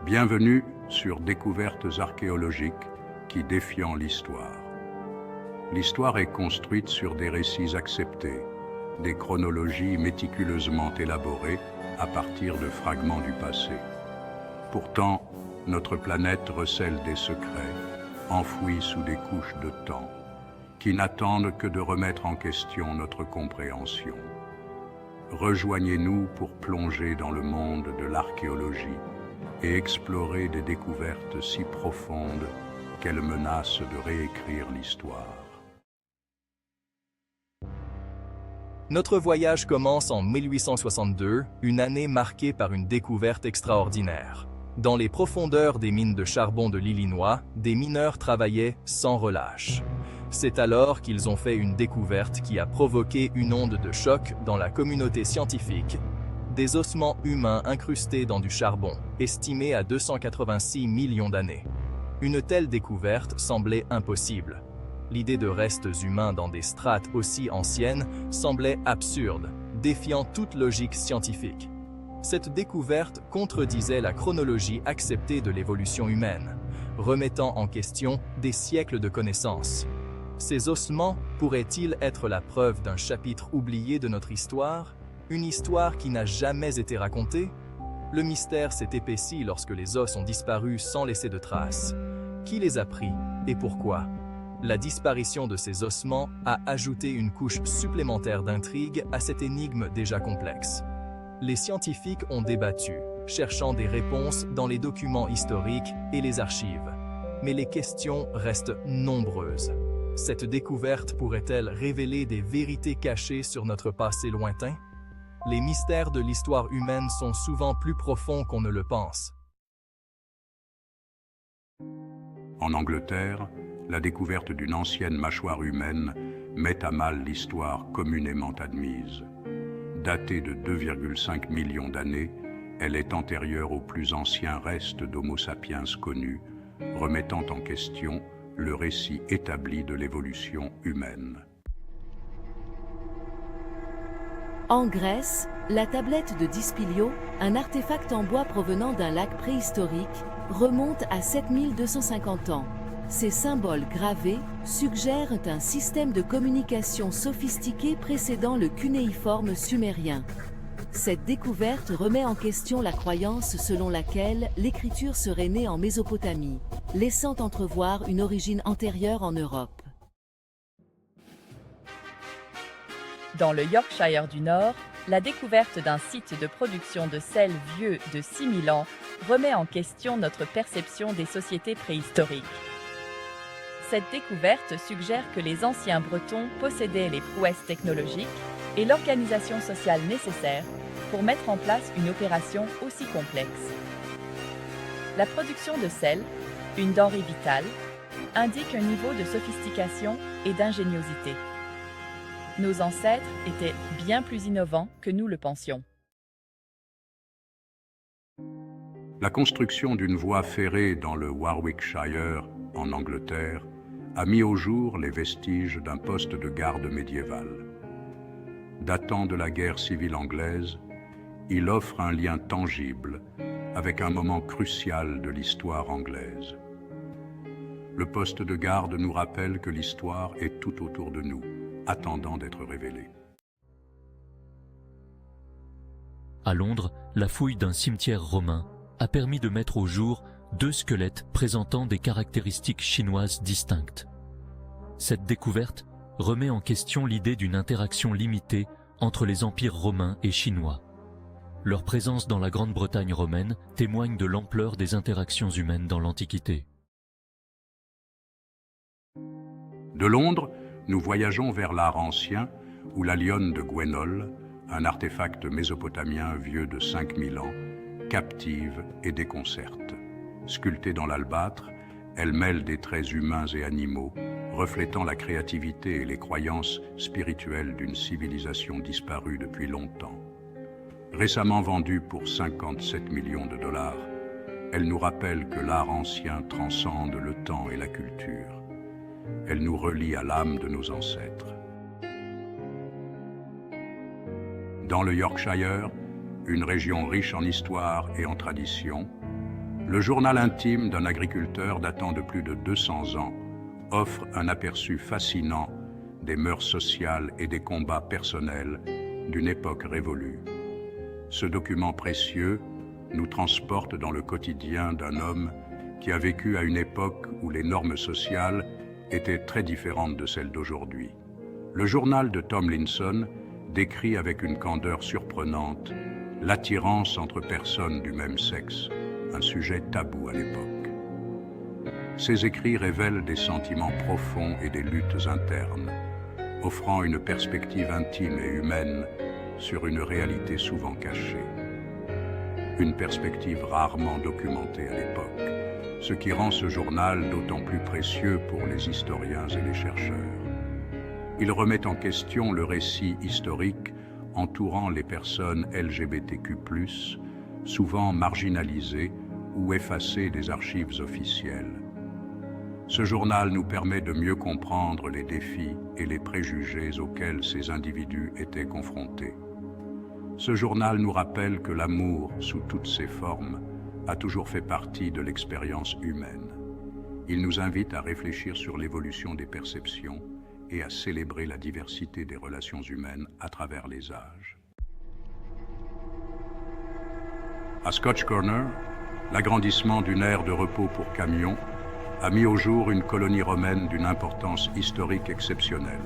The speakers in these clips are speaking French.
Bienvenue sur Découvertes archéologiques qui défient l'histoire. L'histoire est construite sur des récits acceptés, des chronologies méticuleusement élaborées à partir de fragments du passé. Pourtant, notre planète recèle des secrets, enfouis sous des couches de temps, qui n'attendent que de remettre en question notre compréhension. Rejoignez-nous pour plonger dans le monde de l'archéologie et explorer des découvertes si profondes qu'elles menacent de réécrire l'histoire. Notre voyage commence en 1862, une année marquée par une découverte extraordinaire. Dans les profondeurs des mines de charbon de l'Illinois, des mineurs travaillaient sans relâche. C'est alors qu'ils ont fait une découverte qui a provoqué une onde de choc dans la communauté scientifique. Des ossements humains incrustés dans du charbon, estimés à 286 millions d'années. Une telle découverte semblait impossible. L'idée de restes humains dans des strates aussi anciennes semblait absurde, défiant toute logique scientifique. Cette découverte contredisait la chronologie acceptée de l'évolution humaine, remettant en question des siècles de connaissances. Ces ossements pourraient-ils être la preuve d'un chapitre oublié de notre histoire, une histoire qui n'a jamais été racontée? Le mystère s'est épaissi lorsque les os ont disparu sans laisser de traces. Qui les a pris et pourquoi? La disparition de ces ossements a ajouté une couche supplémentaire d'intrigue à cette énigme déjà complexe. Les scientifiques ont débattu, cherchant des réponses dans les documents historiques et les archives. Mais les questions restent nombreuses. Cette découverte pourrait-elle révéler des vérités cachées sur notre passé lointain? Les mystères de l'histoire humaine sont souvent plus profonds qu'on ne le pense. En Angleterre, la découverte d'une ancienne mâchoire humaine met à mal l'histoire communément admise. Datée de 2,5 millions d'années, elle est antérieure aux plus anciens restes d'Homo sapiens connus, remettant en question le récit établi de l'évolution humaine. En Grèce, la tablette de Dispilio, un artefact en bois provenant d'un lac préhistorique, remonte à 7250 ans. Ces symboles gravés suggèrent un système de communication sophistiqué précédant le cunéiforme sumérien. Cette découverte remet en question la croyance selon laquelle l'écriture serait née en Mésopotamie, laissant entrevoir une origine antérieure en Europe. Dans le Yorkshire du Nord, la découverte d'un site de production de sel vieux de 6000 ans remet en question notre perception des sociétés préhistoriques. Cette découverte suggère que les anciens Bretons possédaient les prouesses technologiques et l'organisation sociale nécessaire pour mettre en place une opération aussi complexe. La production de sel, une denrée vitale, indique un niveau de sophistication et d'ingéniosité. Nos ancêtres étaient bien plus innovants que nous le pensions. La construction d'une voie ferrée dans le Warwickshire, en Angleterre, a mis au jour les vestiges d'un poste de garde médiéval. Datant de la guerre civile anglaise, il offre un lien tangible avec un moment crucial de l'histoire anglaise. Le poste de garde nous rappelle que l'histoire est tout autour de nous, attendant d'être révélée. À Londres, la fouille d'un cimetière romain a permis de mettre au jour 2 squelettes présentant des caractéristiques chinoises distinctes. Cette découverte remet en question l'idée d'une interaction limitée entre les empires romains et chinois. Leur présence dans la Grande-Bretagne romaine témoigne de l'ampleur des interactions humaines dans l'Antiquité. De Londres, nous voyageons vers l'art ancien, où la lionne de Gwenol, un artefact mésopotamien vieux de 5000 ans, captive et déconcerte. Sculptée dans l'albâtre, elle mêle des traits humains et animaux, reflétant la créativité et les croyances spirituelles d'une civilisation disparue depuis longtemps. Récemment vendue pour 57 millions de dollars, elle nous rappelle que l'art ancien transcende le temps et la culture. Elle nous relie à l'âme de nos ancêtres. Dans le Yorkshire, une région riche en histoire et en tradition, Le journal intime d'un agriculteur datant de plus de 200 ans offre un aperçu fascinant des mœurs sociales et des combats personnels d'une époque révolue. Ce document précieux nous transporte dans le quotidien d'un homme qui a vécu à une époque où les normes sociales étaient très différentes de celles d'aujourd'hui. Le journal de Tomlinson décrit avec une candeur surprenante l'attirance entre personnes du même sexe, un sujet tabou à l'époque. Ses écrits révèlent des sentiments profonds et des luttes internes, offrant une perspective intime et humaine sur une réalité souvent cachée. Une perspective rarement documentée à l'époque, ce qui rend ce journal d'autant plus précieux pour les historiens et les chercheurs. Il remet en question le récit historique entourant les personnes LGBTQ+, souvent marginalisées ou effacées des archives officielles. Ce journal nous permet de mieux comprendre les défis et les préjugés auxquels ces individus étaient confrontés. Ce journal nous rappelle que l'amour, sous toutes ses formes, a toujours fait partie de l'expérience humaine. Il nous invite à réfléchir sur l'évolution des perceptions et à célébrer la diversité des relations humaines à travers les âges. À Scotch Corner, l'agrandissement d'une aire de repos pour camions a mis au jour une colonie romaine d'une importance historique exceptionnelle.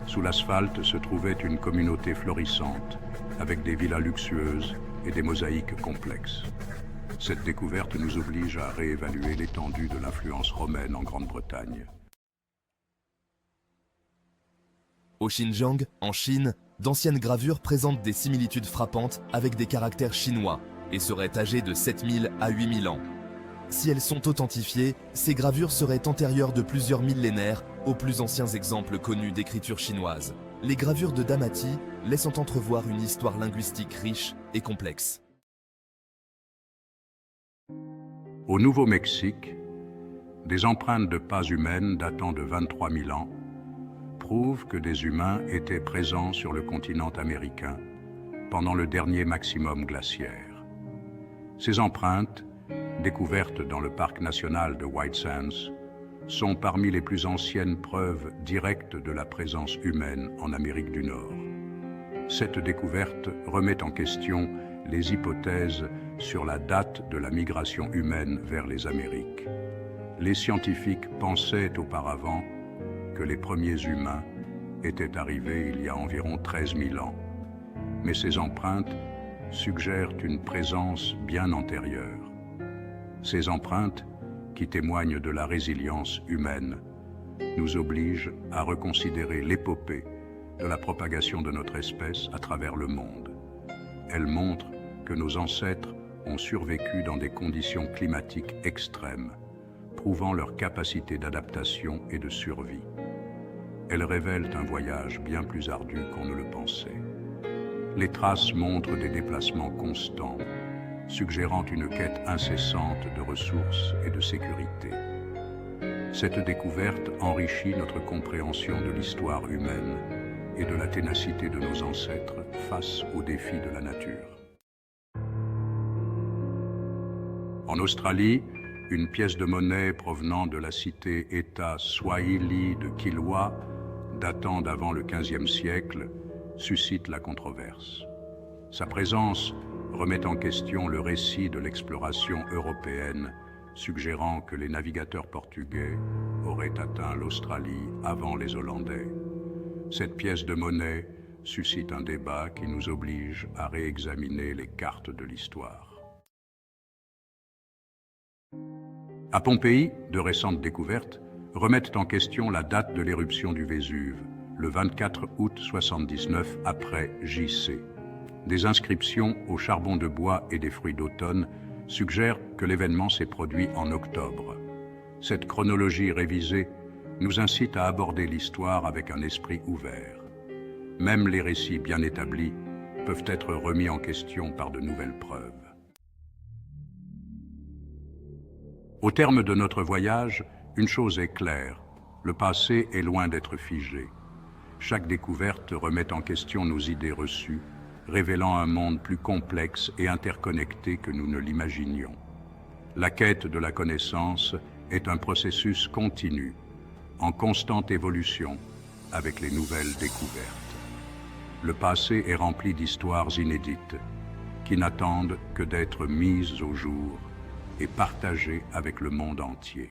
Sous l'asphalte se trouvait une communauté florissante, avec des villas luxueuses et des mosaïques complexes. Cette découverte nous oblige à réévaluer l'étendue de l'influence romaine en Grande-Bretagne. Au Xinjiang, en Chine, d'anciennes gravures présentent des similitudes frappantes avec des caractères chinois et seraient âgées de 7000 à 8000 ans. Si elles sont authentifiées, ces gravures seraient antérieures de plusieurs millénaires aux plus anciens exemples connus d'écriture chinoise. Les gravures de Damati laissant entrevoir une histoire linguistique riche et complexe. Au Nouveau-Mexique, des empreintes de pas humaines datant de 23 000 ans prouvent que des humains étaient présents sur le continent américain pendant le dernier maximum glaciaire. Ces empreintes, découvertes dans le parc national de White Sands, sont parmi les plus anciennes preuves directes de la présence humaine en Amérique du Nord. Cette découverte remet en question les hypothèses sur la date de la migration humaine vers les Amériques. Les scientifiques pensaient auparavant que les premiers humains étaient arrivés il y a environ 13 000 ans. Mais ces empreintes suggèrent une présence bien antérieure. Ces empreintes, qui témoignent de la résilience humaine, nous obligent à reconsidérer l'épopée de la propagation de notre espèce à travers le monde. Elles montrent que nos ancêtres ont survécu dans des conditions climatiques extrêmes, prouvant leur capacité d'adaptation et de survie. Elles révèlent un voyage bien plus ardu qu'on ne le pensait. Les traces montrent des déplacements constants, suggérant une quête incessante de ressources et de sécurité. Cette découverte enrichit notre compréhension de l'histoire humaine et de la ténacité de nos ancêtres face aux défis de la nature. En Australie, une pièce de monnaie provenant de la cité-État Swahili de Kilwa, datant d'avant le XVe siècle, suscite la controverse. Sa présence remet en question le récit de l'exploration européenne, suggérant que les navigateurs portugais auraient atteint l'Australie avant les Hollandais. Cette pièce de monnaie suscite un débat qui nous oblige à réexaminer les cartes de l'histoire. À Pompéi, de récentes découvertes remettent en question la date de l'éruption du Vésuve, le 24 août 79 après J.C. Des inscriptions au charbon de bois et des fruits d'automne suggèrent que l'événement s'est produit en octobre. Cette chronologie révisée nous incite à aborder l'histoire avec un esprit ouvert. Même les récits bien établis peuvent être remis en question par de nouvelles preuves. Au terme de notre voyage, une chose est claire, le passé est loin d'être figé. Chaque découverte remet en question nos idées reçues, révélant un monde plus complexe et interconnecté que nous ne l'imaginions. La quête de la connaissance est un processus continu, en constante évolution avec les nouvelles découvertes. Le passé est rempli d'histoires inédites qui n'attendent que d'être mises au jour et partagées avec le monde entier.